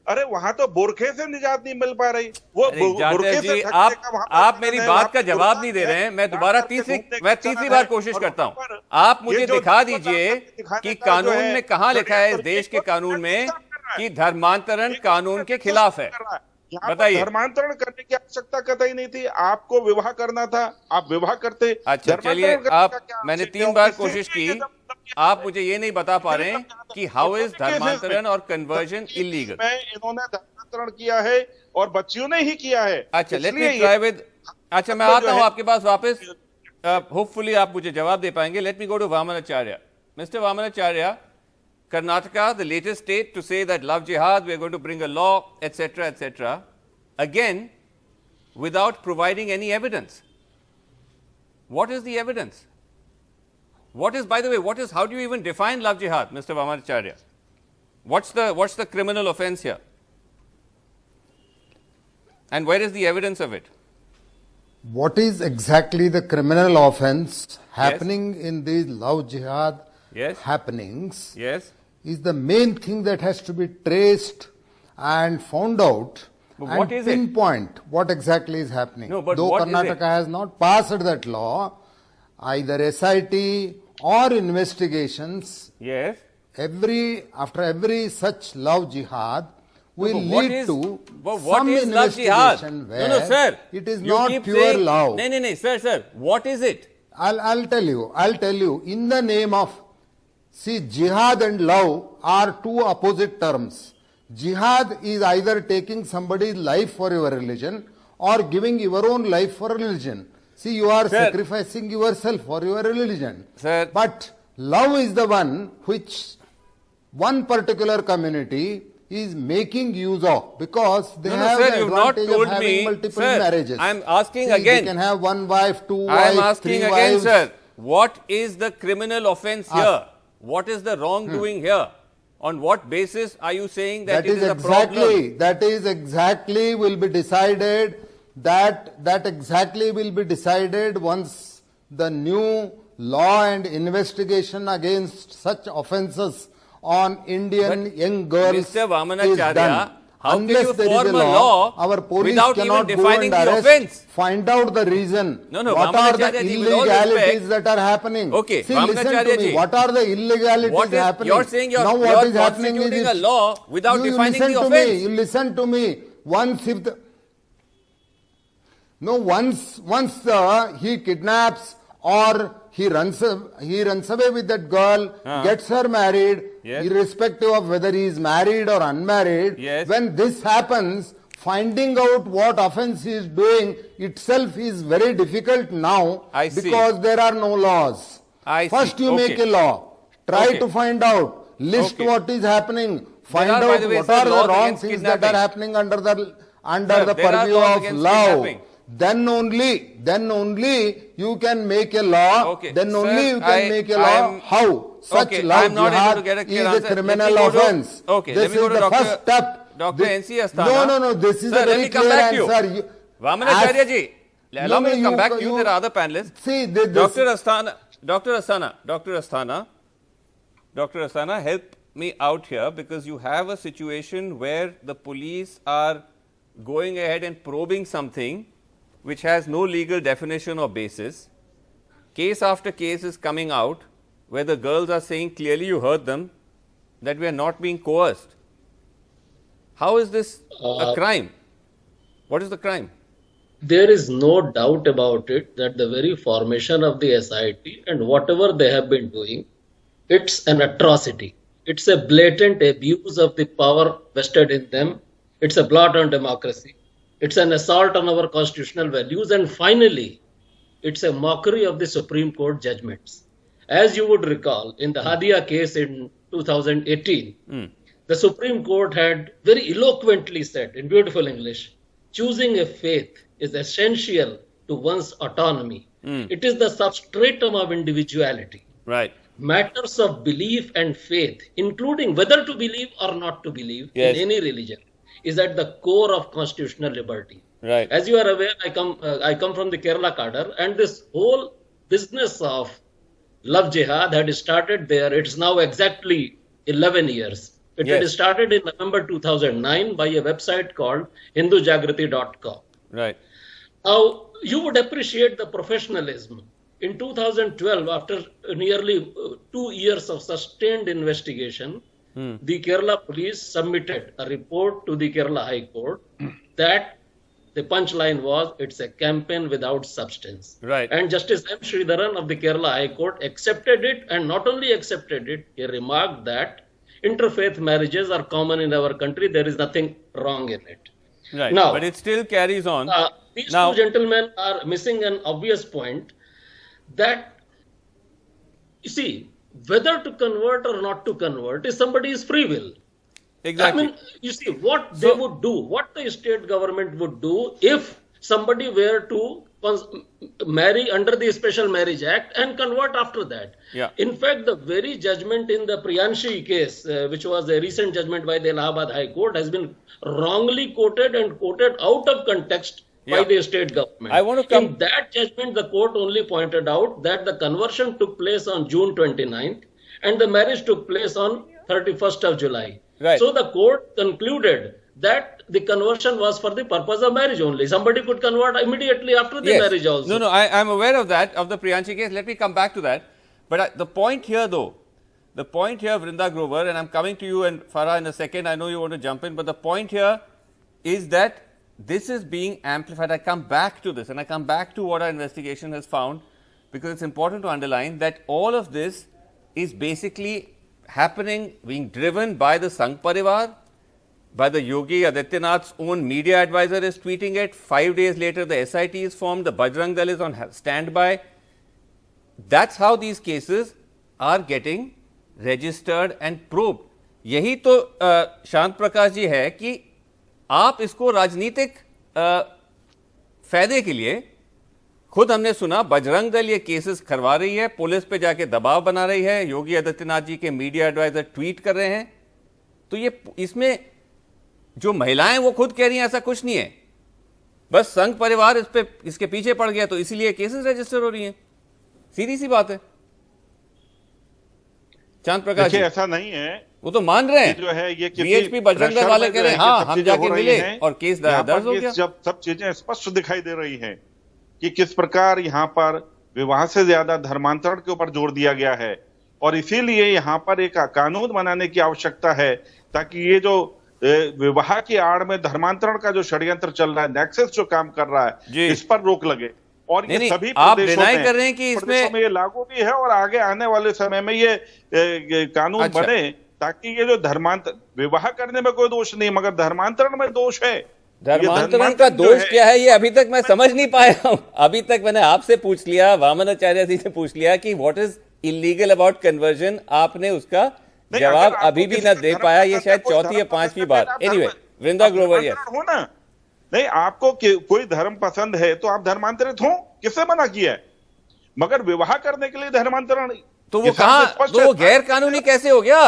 अरे वहां तो बुरखे से निजात नहीं मिल पा रही। वो जाते जी, आप मेरी बात का जवाब नहीं दे रहे हैं। मैं दोबारा तीसरी बार कोशिश करता हूं। आप मुझे दिखा दीजिए कि कानून में कहां लिखा है, इस देश के कानून में, कि धर्मांतरण कानून के खिलाफ है। बताइए। धर्मांतरण करने की आवश्यकता कतई नहीं थी, आपको विवाह करना था, आप विवाह करते। अच्छा चलिए, मैंने 3 बार कोशिश की, आप मुझे ये नहीं बता पा रहे हैं कि हाउ इज धर्मांतरण और कन्वर्जन इलीगल? इन्होंने धर्मांतरण किया है और बच्चियों ने ही किया है। अच्छा, लेट मी ट्राई विद, अच्छा मैं आता हूं आपके पास वापस, होपफुली आप मुझे जवाब दे पाएंगे। Let me go to Vamanacharya. Mister Vamanacharya, Karnataka, the latest state to say that love jihad, we are going to bring a law, etc., again, without providing any evidence. What is the evidence? What is, by the way, how do you even define love jihad, Mr. Vamanacharya? What's the criminal offense here? And where is the evidence of it? What is exactly the criminal offense happening in these love jihad happenings? Yes. Is the main thing that has to be traced and found out and pinpoint what exactly is happening. No, but though Karnataka has not passed that law, either SIT or investigations, after every such love jihad will lead to some investigation where no, sir, it is not pure love. No, sir, what is it? I'll tell you, in the name of, see, jihad and love are two opposite terms. Jihad is either taking somebody's life for your religion or giving your own life for religion. See, you are sacrificing yourself for your religion. But love is the one which one particular community is making use of, because they have the advantage of having multiple marriages. I am asking again. They can have one wife, 2 wives, 3 wives. I am asking again, sir. What is the criminal offense here? What is the wrongdoing here? On what basis are you saying that it is a problem? That is exactly will be decided. That exactly will be decided once the new law and investigation against such offences on Indian young girls Mr. Vamanacharya, is done. How Unless can you there form is a law our police without cannot even defining go and the arrest, offense? Find out the reason. No, what are the illegalities that are happening? Okay, see, listen to me. What are the illegalities happening? You're saying now what is happening is a law without defining the offense. You listen to me. Once if the once he kidnaps or he runs away with that girl, gets her married, irrespective of whether he is married or unmarried. When this happens, finding out what offense he is doing itself is very difficult now, because there are no laws. First you make a law, try to find out, list what is happening, find out what are the wrong things that are happening under the purview of love. Then only you can make a law. Then only you can make a law. How? Such love jihad is a criminal offense. This is the first step. Dr. N.C. Asthana. No. This is a very clear answer. Vamanacharya ji, allow me to come back to you. There are other panelists. See, Dr. Asthana, help me out here, because you have a situation where the police are going ahead and probing something which has no legal definition or basis. Case after case is coming out where the girls are saying clearly, you heard them, that we are not being coerced. How is this a crime? What is the crime? There is no doubt about it that the very formation of the SIT and whatever they have been doing, it's an atrocity. It's a blatant abuse of the power vested in them. It's a blot on democracy. It's an assault on our constitutional values. And finally, it's a mockery of the Supreme Court judgments. As you would recall, in the Hadia case in 2018, the Supreme Court had very eloquently said in beautiful English, choosing a faith is essential to one's autonomy. It is the substratum of individuality. Right. Matters of belief and faith, including whether to believe or not to believe in any religion, is at the core of constitutional liberty. Right. As you are aware, I come from the Kerala cadre, and this whole business of love jihad had started there. It's now exactly 11 years. It had started in November 2009 by a website called hindujagrati.com. Right. Now, you would appreciate the professionalism. In 2012, after nearly 2 years of sustained investigation, the Kerala police submitted a report to the Kerala High Court that the punchline was, it's a campaign without substance. Right. And Justice M. Sridharan of the Kerala High Court accepted it, and not only accepted it, he remarked that interfaith marriages are common in our country. There is nothing wrong in it. Right. Now, but it still carries on. These two gentlemen are missing an obvious point that, you see, whether to convert or not to convert is somebody's free will. Exactly. I mean, you see, what they would do, what the state government would do if somebody were to marry under the Special Marriage Act and convert after that. Yeah. In fact, the very judgment in the Priyanshi case, which was a recent judgment by the Allahabad High Court, has been wrongly quoted and quoted out of context by the state government. I want to come. In that judgment, the court only pointed out that the conversion took place on June 29th and the marriage took place on 31st of July. Right. So the court concluded that the conversion was for the purpose of marriage only. Somebody could convert immediately after the marriage also. No, I'm aware of that, of the Priyanshi case. Let me come back to that. But the point here, though, the point here, Vrinda Grover, and I'm coming to you and Farah in a second. I know you want to jump in, but the point here is that this is being amplified. I come back to this, and I come back to what our investigation has found, because it's important to underline that all of this is basically happening, being driven by the Sangh Parivar, by the Yogi Adityanath's own media advisor is tweeting it. 5 days later, the SIT is formed, the Bajrang Dal is on standby. That's how these cases are getting registered and probed. यही तो शांत प्रकाश जी है कि आप इसको राजनीतिक फायदे के लिए, खुद हमने सुना बजरंग दल ये केसेस करवा रही है, पुलिस पे जाके दबाव बना रही है, योगी आदित्यनाथ जी के मीडिया एडवाइजर ट्वीट कर रहे हैं, तो ये इसमें जो महिलाएं वो खुद कह रही हैं ऐसा कुछ नहीं है, बस संघ परिवार इसके पीछे पड़ गया तो इसीलिए केसेस रजिस्टर हो रही हैं. सीधी सी बात है. चांद प्रकाश जी, ऐसा नहीं है, वो तो मान रहे हैं, जो है ये बीएचपी बजरंग दल वाले कह रहे हैं हाँ हम जाके मिले और केस दर्ज हो गया. जब सब चीजें स्पष्ट दिखाई दे रही हैं कि किस प्रकार यहाँ पर विवाह से ज्यादा धर्मांतरण के ऊपर जोर दिया गया है, और इसीलिए यहाँ पर एक कानून बनाने की आवश्यकता है ताकि ये जो विवाह की आड़ में धर्मांतरण का जो षड्यंत्र चल रहा है, नेक्सस जो काम कर रहा है, इस पर रोक लगे. और ये सभी आप डिनाई कर रहे हैं कि इसमें ये लागू भी है और आगे आने वाले समय में ये कानून बने ताकि ये जो धर्मांतर, विवाह करने में कोई दोष नहीं मगर धर्मांतरण में दोष है. धर्मांतरण का दोष क्या है ये अभी तक मैं समझ नहीं पाया हूं. अभी तक मैंने आपसे पूछ लिया, वामनाचार्य जी से पूछ लिया कि what is illegal about conversion, आपने उसका जवाब अभी भी ना दे पाया. ये शायद चौथी या पांचवी बार. एनीवे, वृंदा ग्रोवर, यस. हो ना, नहीं आपको कोई धर्म पसंद है तो आप धर्मांतरित हो, किसने मना किया है? मगर विवाह करने के लिए धर्मांतरण तो वो कहां, तो वो गैर कानूनी कैसे हो गया?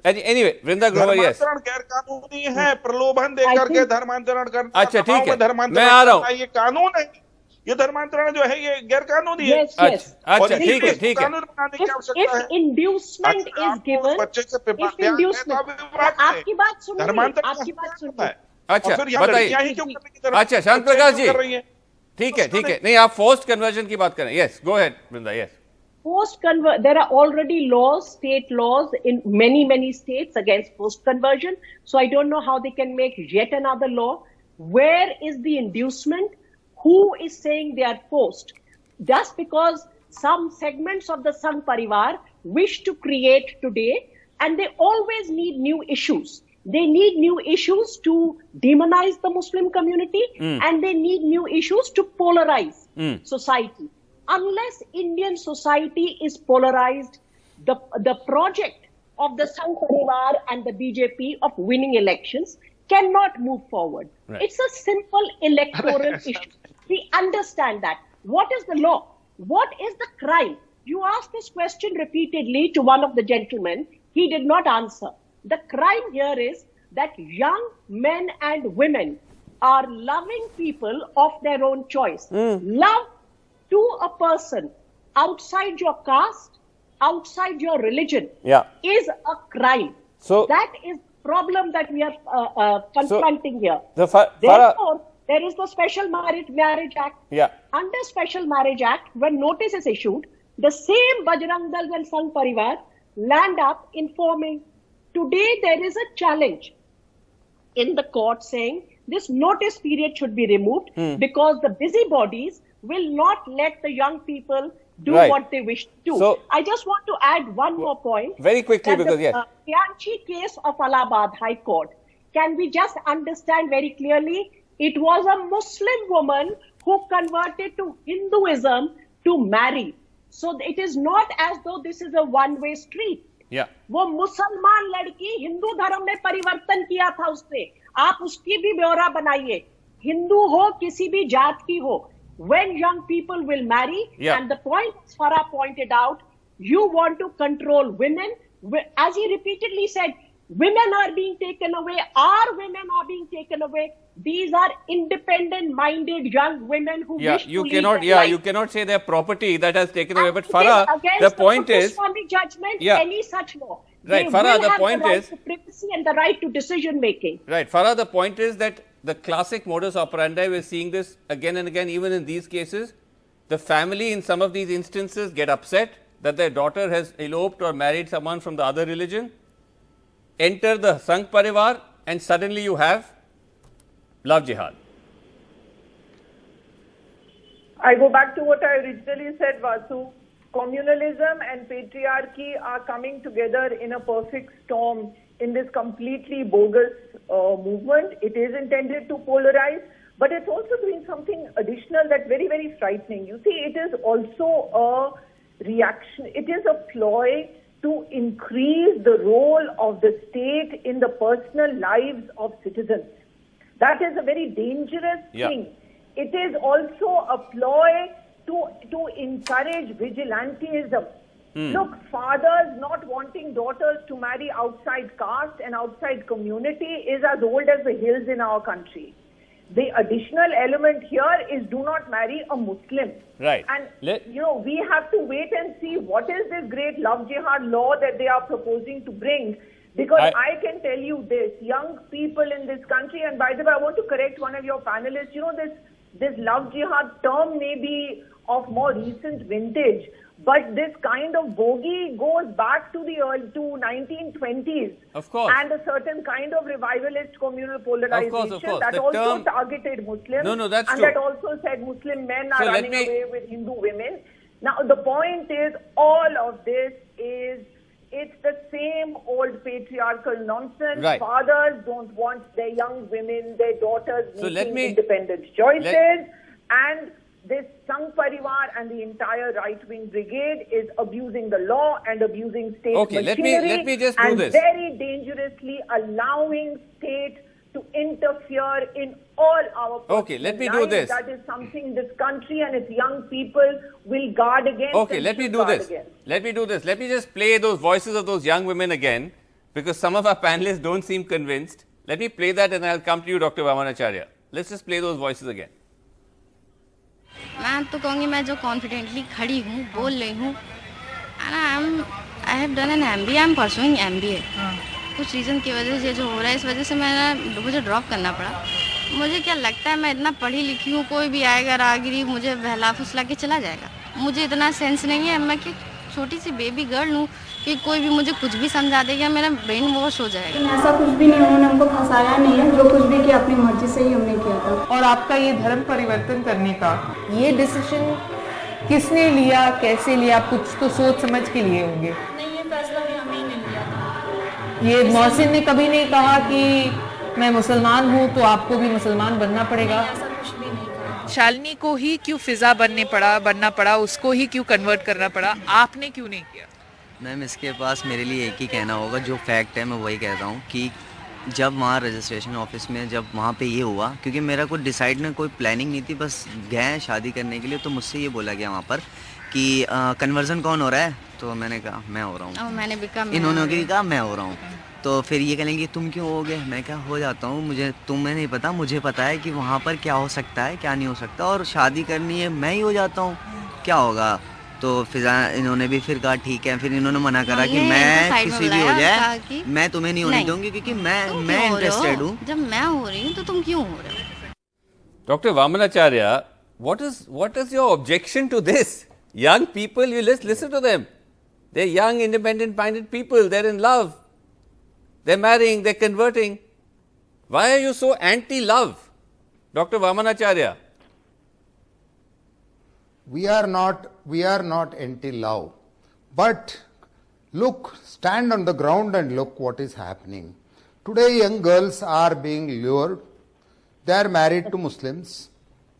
एनीवे, वृंदा ग्रोवर, यस. धर्मांतरण गैर कानूनी है, प्रलोभन देकर के धर्मांतरण करना. अच्छा ठीक है, मैं आ रहा हूं. ये कानून है, ये धर्मांतरण जो है ये गैर कानूनी है. अच्छा ठीक है, ठीक है. कानून बनाने की आवश्यकता है. इंड्यूसमेंट इज गिवन, बच्चे से आपकी बात सुनिए, आपकी बात सुनिए. अच्छा, और फिर यहाँ लड़कियां ही क्यों करने की जरूरत? अच्छा, शांत प्रकाश जी, कर रही हैं? ठीक है, नहीं आप फोर्स्ड कन्वर्जन की बात करें. Yes, go ahead Vrinda. Yes, there are already laws, state laws in many states against forced conversion. So I don't know how they can make yet another law. Where is the inducement? Who is saying they are forced? Just because some segments of the Sangh Parivar wish to create today, and they always need new issues. They need new issues to demonize the Muslim community, and they need new issues to polarize society. Unless Indian society is polarized, the project of the Sangh Parivar and the BJP of winning elections cannot move forward. Right. It's a simple electoral issue. We understand that. What is the law? What is the crime? You asked this question repeatedly to one of the gentlemen. He did not answer. The crime here is that young men and women are loving people of their own choice. Love to a person outside your caste, outside your religion, is a crime. So that is the problem that we are confronting here. Therefore, there is the Special Marriage Act. Yeah. Under Special Marriage Act, when notice is issued, the same Bajrang Dal and Sangh Parivar land up informing. Today there is a challenge in the court saying this notice period should be removed because the busybodies will not let the young people do what they wish to do. So, I just want to add one more point. Very quickly, because the Priyanshi case of Allahabad High Court, can we just understand very clearly? It was a Muslim woman who converted to Hinduism to marry. So it is not as though this is a one-way street. Yeah. वो मुसलमान लड़की हिंदू धर्म में परिवर्तन किया था उसने. आप उसकी भी ब्यौरा बनाइए. हिंदू हो किसी भी जात की हो. When young people will marry, and the point Farah pointed out, you want to control women. As he repeatedly said, women are being taken away. Our women are being taken away. These are independent-minded young women who wish to lead their life. You cannot say their property that has taken away. But Farah, the point is, judgment, any such law. Right, Farah, the point is, the privacy and the right to decision making. Right, Farah, the point is that the classic modus operandi, we're seeing this again and again, even in these cases. The family in some of these instances get upset that their daughter has eloped or married someone from the other religion. Enter the Sangh Parivar, and suddenly you have love jihad. I go back to what I originally said, Vasu. Communalism and patriarchy are coming together in a perfect storm in this completely bogus movement. It is intended to polarize, but it's also doing something additional that's very, very frightening. You see, it is also a reaction. It is a ploy to increase the role of the state in the personal lives of citizens. That is a very dangerous thing. It is also a ploy to encourage vigilantism. Look, fathers not wanting daughters to marry outside caste and outside community is as old as the hills in our country. The additional element here is do not marry a Muslim. Right. And, we have to wait and see what is this great love jihad law that they are proposing to bring. Because I can tell you this, young people in this country, and by the way, I want to correct one of your panelists, this love jihad term may be of more recent vintage, but this kind of bogey goes back to the 1920s. Of course. And a certain kind of revivalist communal polarization of course. that also targeted Muslims. No, that's and true. that also said Muslim men are running away with Hindu women. Now, the point is, all of this is, it's the same old patriarchal nonsense. Right. Fathers don't want their young women, their daughters making independent choices. And this Sangh Parivar and the entire right-wing brigade is abusing the law and abusing state machinery. Let me just do and this. Very dangerously allowing state to interfere in all our personal let me lives. do this. That is something this country and its young people will guard against. Let me do this. Let me do this. Let me just play those voices of those young women again, because some of our panelists don't seem convinced. Let me play that and I'll come to you, Dr. Vamanacharya. Let's just play those voices again. मैं तो कहूँगी मैं जो confidently खड़ी हूँ बोल रही हूँ I have done an MBA, I am pursuing MBA कुछ रीज़न की वजह से जो हो रहा है, इस वजह से मुझे ड्रॉप करना पड़ा। मुझे क्या लगता है, मैं इतना पढ़ी लिखी हूँ, कोई भी आएगा राहगीर मुझे बहला फुसला के चला जाएगा। मुझे इतना सेंस नहीं है, मैं कि छोटी सी बेबी गर्ल हूँ कि कोई भी मुझे कुछ भी समझा देगा, मेरा ब्रेन वॉश हो जाएगा। ऐसा कुछ भी नहीं, उन्होंने हमको फंसाया नहीं है, जो कुछ भी किया अपनी मर्जी से ही हमने किया था। और आपका ये धर्म परिवर्तन करने का ये डिसीजन किसने लिया, कैसे लिया? आप कुछ तो सोच समझ के लिए होंगे। नहीं, ये फैसला भी हमें ही नहीं लिया था। ये मोहसिन ने कभी नहीं कहा कि मैं मुसलमान हूँ तो आपको भी मुसलमान बनना पड़ेगा। शालिनी को ही क्यों फिजा बनना पड़ा, उसको ही क्यों कन्वर्ट करना पड़ा, आपने क्यों नहीं किया? मैम, इसके पास मेरे लिए एक ही कहना होगा, जो फैक्ट है मैं वही कहता हूँ कि जब वहाँ रजिस्ट्रेशन ऑफिस में जब वहाँ पे ये हुआ, क्योंकि मेरा कोई डिसाइड ना कोई प्लानिंग नहीं थी, बस गए शादी करने के लिए, तो मुझसे ये बोला गया वहाँ पर कि कन्वर्जन कौन हो रहा है, तो मैंने कहा मैं हो रहा हूँ। मैंने भी कहा, इन्होंने भी कहा मैं हो रहा हूँ। तो फिर ये कहेंगे तुम क्यों हो गए, मैं क्या हो जाता हूँ, मुझे तुम्हें नहीं पता, मुझे पता है कि वहाँ पर क्या हो सकता है क्या नहीं हो सकता, और शादी करनी है मैं ही हो जाता हूँ, क्या होगा। तो फिर इन्होंने भी फिर कहा ठीक है, फिर इन्होंने मना करा कि मैं किसी भी हो जाए मैं तुम्हें नहीं होने दूंगी, क्योंकि मैं इंटरेस्टेड हूँ। जब मैं हो रही हूँ तो तुम क्यों हो रहे हो? Doctor Vamanacharya, what is your objection to this? Young people, you listen to them. They're young, independent-minded people. They're in love. They're marrying. They're converting. Why are you so anti-love, Dr. Vamanacharya? We are not anti-love, but look, stand on the ground and look what is happening. Today young girls are being lured, they are married to Muslims,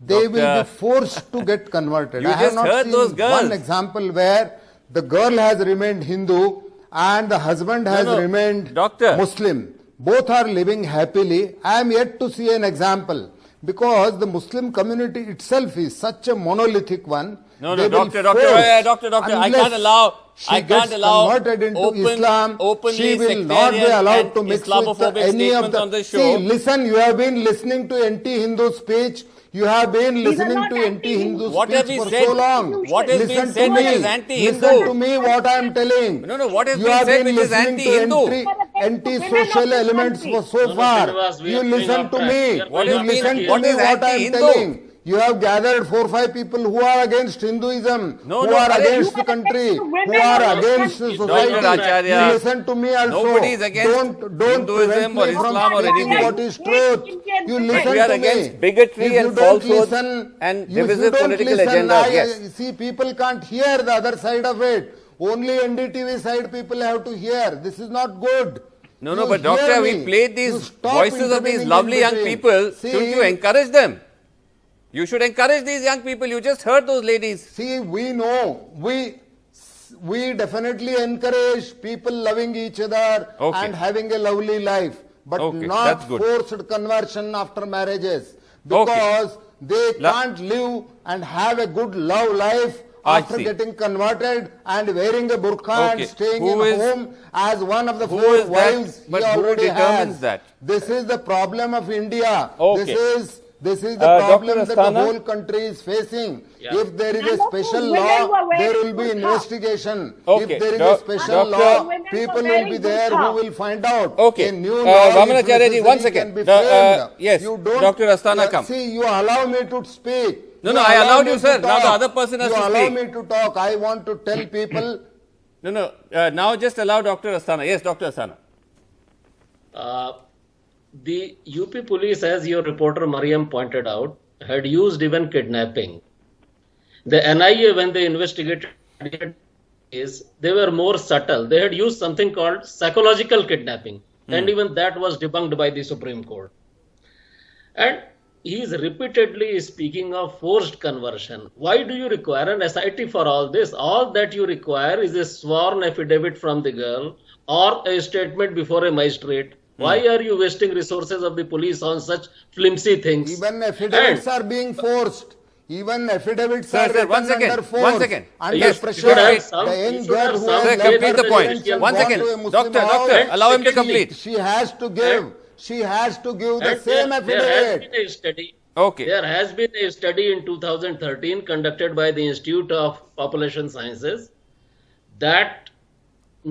they will be forced to get converted. I have not seen one example where the girl has remained Hindu and the husband has remained Muslim. Both are living happily. I am yet to see an example. Because the Muslim community itself is such a monolithic one. Doctor, I can't allow. Converted into Islam. She will not be allowed to mix with any of the. See, listen. You have been listening to anti-Hindu speech. You have been listening to anti-Hindu speech for so long. What has been said which is anti-Hindu? Listen to me. What I am telling. What has been said which is anti-Hindu? Anti-social elements for so far. You listen to me. You listen to me what I am telling. You have gathered 4 or 5 people who are against Hinduism, who are against the country, who are against the society. You listen to me also. Nobody is against Hinduism or Islam or anything. What is truth? You listen to me. We are against bigotry and falsehoods and divisive political agendas. Yes. See, people can't hear the other side of it. Only NDTV side people have to hear. This is not good. No, but doctor, we played these voices of these lovely young people. Shouldn't you encourage them? You should encourage these young people. You just heard those ladies. See, we know. We definitely encourage people loving each other and having a lovely life. But not forced conversion after marriages. Because they can't live and have a good love life after getting converted and wearing a burqa and staying in home as one of the 4 wives he already has. This is the problem of India. This is the problem that the whole country is facing. If there is a special law, there will be investigation. If there is a special law, people will be there who will find out. A new law Vamanacharya ji, 1 second. Yes, Dr. Asthana, come. See, you allow me to speak. No, I allowed you, sir. Now the other person has to speak. You allow me to talk. I want to tell people. Now just allow Dr. Asthana. Yes, Dr. Asthana. The UP police, as your reporter Mariam pointed out, had used even kidnapping. The NIA, when they investigated this, they were more subtle. They had used something called psychological kidnapping. And even that was debunked by the Supreme Court. And he is repeatedly speaking of forced conversion. Why do you require an SIT for all this? All that you require is a sworn affidavit from the girl or a statement before a magistrate. Why are you wasting resources of the police on such flimsy things? Even affidavits are being forced. Even affidavits are written under force. 1 second. Under pressure. The young girl who has complete the point. 1 second. Doctor, allow him to complete. She has to give. She has to give the same affidavit. There has been a study. There has been a study in 2013 conducted by the Institute of Population Sciences that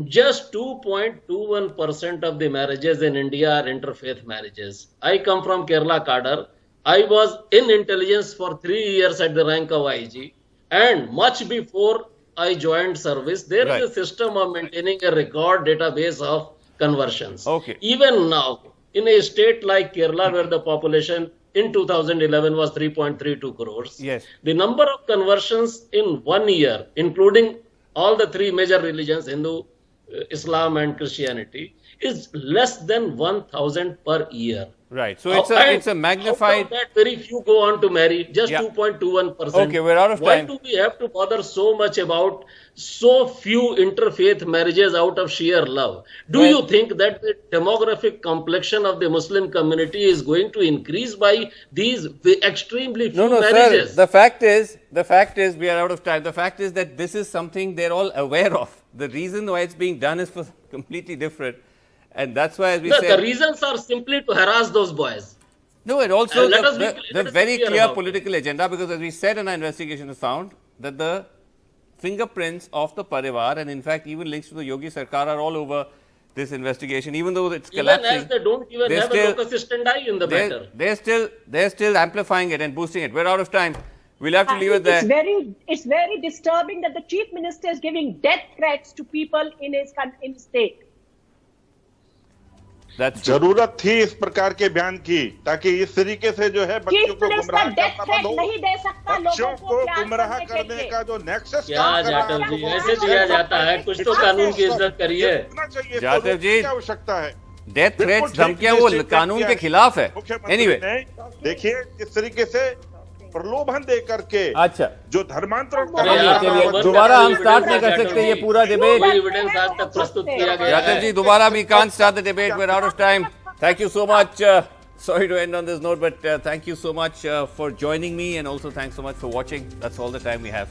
just 2.21% of the marriages in India are interfaith marriages. I come from Kerala cadre. I was in intelligence for 3 years at the rank of IG, and much before I joined service, there is a system of maintaining a record database of conversions. Okay. Even now, in a state like Kerala, where the population in 2011 was 3.32 crores, yes, the number of conversions in 1 year, including all the three major religions, Hindu, Islam and Christianity, is less than 1,000 per year. Right. So it's a magnified. Out of that, very few go on to marry, just 2.21%. Okay, we're out of time. Why do we have to bother so much about so few interfaith marriages out of sheer love? Do you think that the demographic complexion of the Muslim community is going to increase by these extremely few marriages? Sir, the fact is we are out of time. The fact is that this is something they're all aware of. The reason why it's being done is for completely different. And that's why, as we said, the reasons are simply to harass those boys. No, and also the very clear about political agenda, because as we said in our investigation is found that the fingerprints of the Parivar and in fact even links to the Yogi Sarkar are all over this investigation, even though it's collapsing. Even as they don't even have a locus standi in the matter. They're still amplifying it and boosting it. We're out of time. We'll have to leave it there. It's very disturbing that the chief minister is giving death threats to people in his state. जरूरत थी इस प्रकार के बयान की, ताकि इस तरीके से जो है बच्चों को गुमराह करने का जो नेक्सस क्या जाटव जी ऐसे दिया जाता है? कुछ तो कानून की इज्जत करिए। जाटव जी, क्या आवश्यकता है? डेथ थ्रेट्स, धमकियां वो कानून के खिलाफ है। एनीवे, देखिए किस तरीके से प्रलोभन दे करके जो धर्मांतरण चलिए दोबारा हम स्टार्ट नहीं कर सकते ये पूरा डिबेट। एविडेंस आज तक प्रस्तुत किया गया है। जाटव जी, दोबारा we can't start the debate. We're out of time. Thank you so much. Sorry to end on this note, but thank you so much for joining me, and also thanks so much for watching. That's all the time we have.